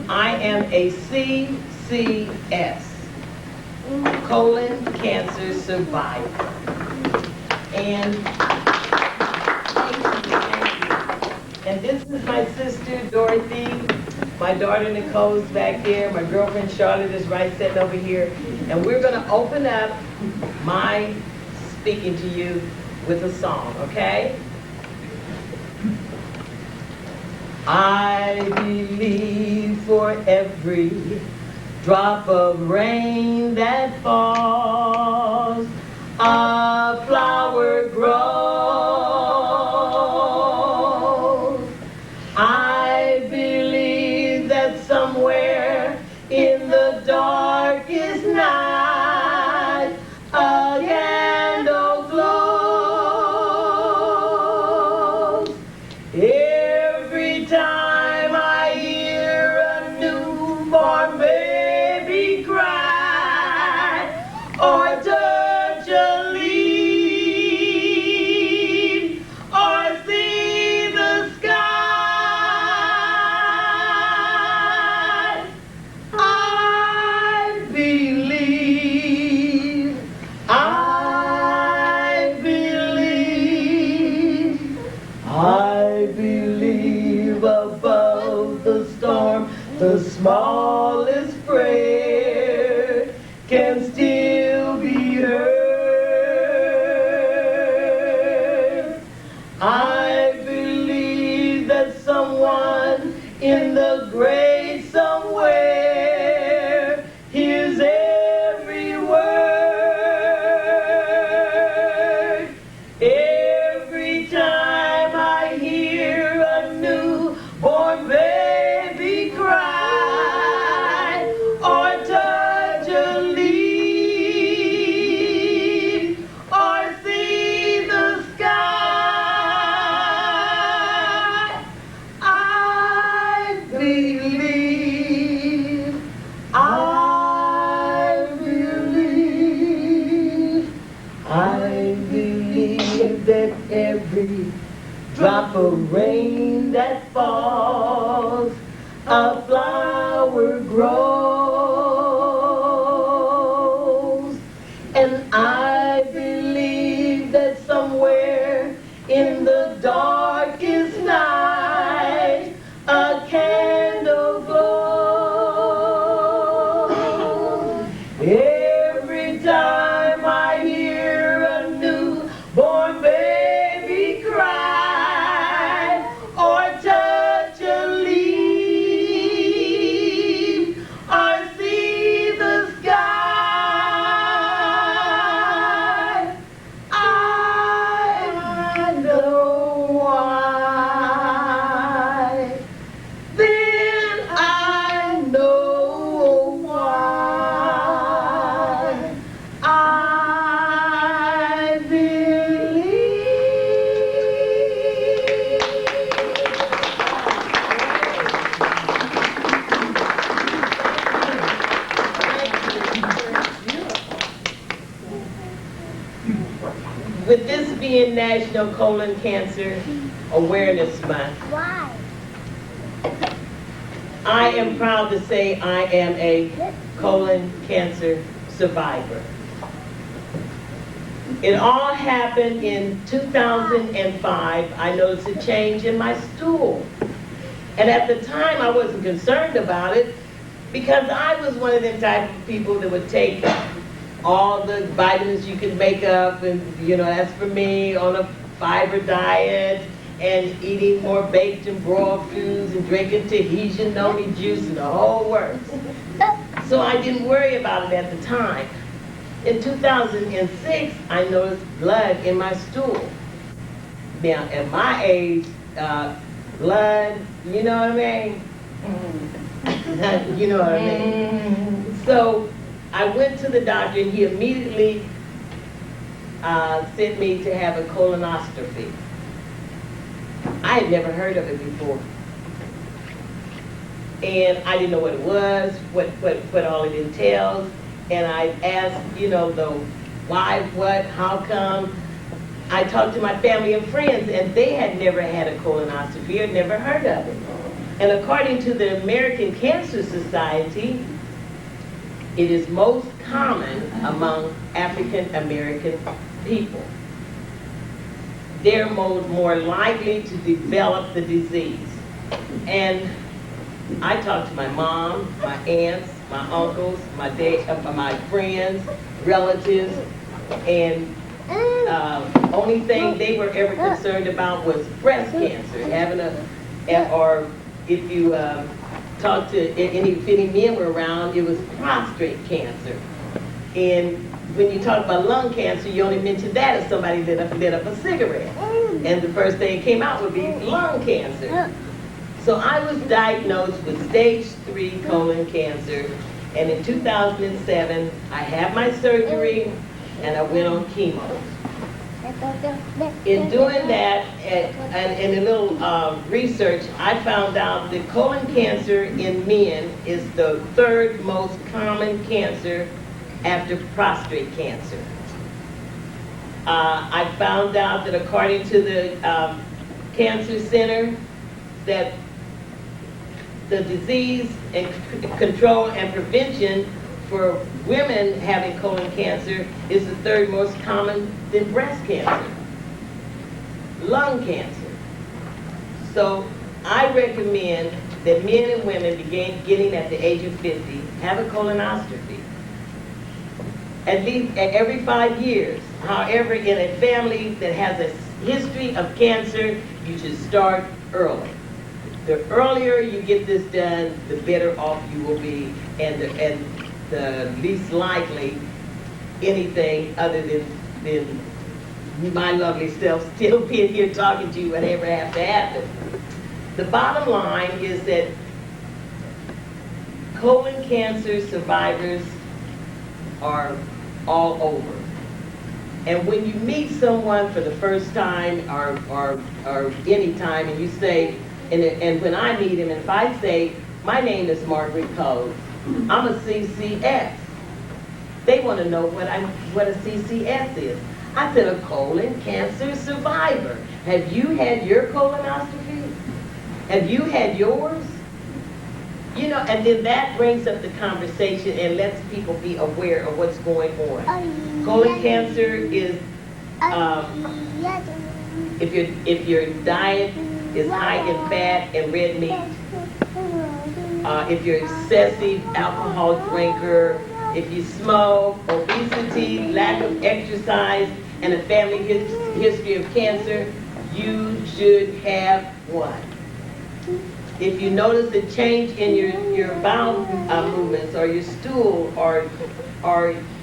I am a CCS, colon cancer survivor. And and this is my sister Dorothy, my daughter Nicole's back there, my girlfriend Charlotte is right sitting over here, and we're going to open up my speaking to you with a song, okay? I believe for every drop of rain that falls, a flower grows. I believe that somewhere in the darkest night, a candle glows. Every time I hear a newborn baby cry, or touch a leaf, or see the sky, I believe, I believe, I believe above the storm, the smallest prayer can still be heard. I believe that someone in the great somewhere hears every word. Every time I hear a newborn baby cry, or touch a leaf, or see the sky, I believe, I believe, I believe that every drop of rain that falls, a flower grows. And I believe that somewhere in the darkest night, a candle glows. Every time I hear a newborn baby cry, or touch a leaf, or see the sky, I know why. Then I know why. I believe. With this being National Colon Cancer Awareness Month, Why? I am proud to say I am a colon cancer survivor. It all happened in 2005. I noticed a change in my stool. And at the time, I wasn't concerned about it because I was one of them type of people that would take all the vitamins you could make up, and that's for me, on a fiber diet, and eating more baked and broiled foods, and drinking Tahitian noni juice, and the whole works. So I didn't worry about it at the time. In 2006, I noticed blood in my stool. Now, at my age, blood, you know what I mean? You know what I mean? So I went to the doctor, and he immediately sent me to have a colonoscopy. I had never heard of it before. And I didn't know what it was, what all it entails. And I asked, the why, what, how come. I talked to my family and friends, and they had never had a colonoscopy or never heard of it. And according to the American Cancer Society, it is most common among African American people. They're more likely to develop the disease. And I talked to my mom, my aunts, my uncles, my friends, relatives, and only thing they were ever concerned about was breast cancer, or if you talk to if any men were around, it was prostate cancer. And when you talk about lung cancer, you only mention that if somebody lit up a cigarette. And the first thing that came out would be lung cancer. So I was diagnosed with stage 3 colon cancer, and in 2007, I had my surgery, and I went on chemo. In doing that, and in a little research, I found out that colon cancer in men is the 3rd most common cancer after prostate cancer. I found out that according to the Cancer Center, that the disease and control and prevention for women having colon cancer is the 3rd most common than breast cancer, lung cancer. So I recommend that men and women beginning at the age of 50 have a colonoscopy at least every 5 years. However, in a family that has a history of cancer, you should start early. The earlier you get this done, the better off you will be, and the least likely anything other than my lovely self still being here talking to you, whatever has to happen. The bottom line is that colon cancer survivors are all over. And when you meet someone for the first time or any time, and you say, and when I meet him, and if I say, my name is Margaret Coles, I'm a CCS. They want to know what a CCS is. I said, a colon cancer survivor. Have you had your colonoscopy? Have you had yours? You know, and then that brings up the conversation and lets people be aware of what's going on. Colon cancer is, if your diet is high in fat and red meat, if you're excessive alcohol drinker, if you smoke, obesity, lack of exercise, and a family history of cancer, you should have one. If you notice a change in your bowel movements or your stool or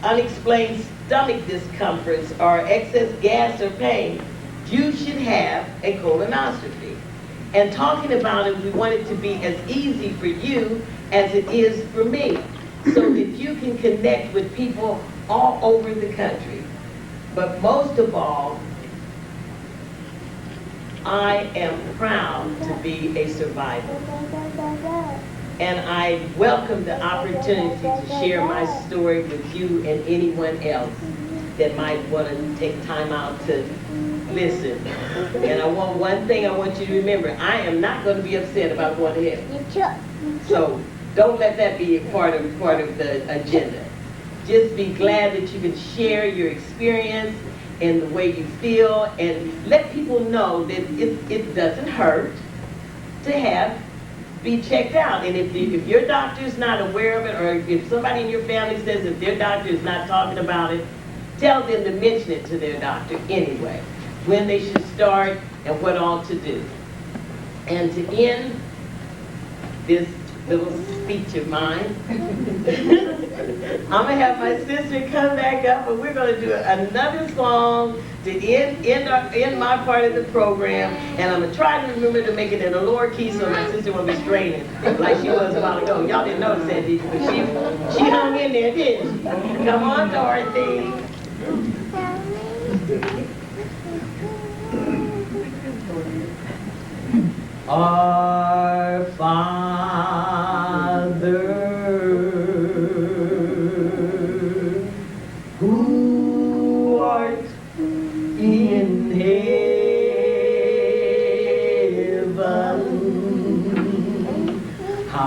unexplained stomach discomforts or excess gas or pain, you should have a colonoscopy. And talking about it, we want it to be as easy for you as it is for me, so that you can connect with people all over the country. But most of all, I am proud to be a survivor. And I welcome the opportunity to share my story with you and anyone else that might want to take time out to listen. And one thing I want you to remember, I am not going to be upset about going to heaven. So don't let that be a part of the agenda. Just be glad that you can share your experience and the way you feel, and let people know that it doesn't hurt to be checked out. And if your doctor is not aware of it, or if somebody in your family says that their doctor is not talking about it, tell them to mention it to their doctor anyway, when they should start and what all to do. And to end this little speech of mine, I'm going to have my sister come back up, and we're going to do another song to end my part of the program. And I'm going to try to remember to make it in a lower key so my sister won't be straining like she was a while ago. Y'all didn't notice that, did you? But she hung in there, didn't she? Come on, Dorothy. Our Father, who art in heaven,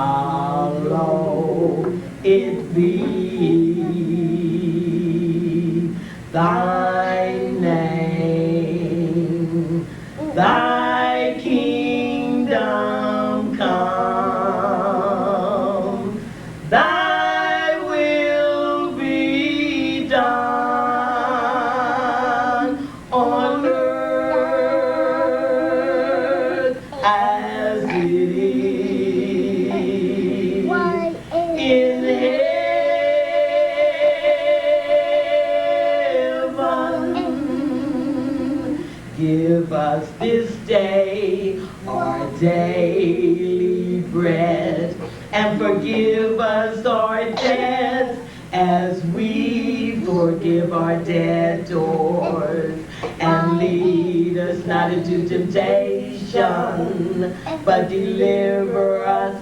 hallowed it be. Thy name, thy kingdom come, thy will be done on earth as it is in heaven. Give us this day our daily bread, and forgive us our debts as we forgive our debtors. And lead us not into temptation, but deliver us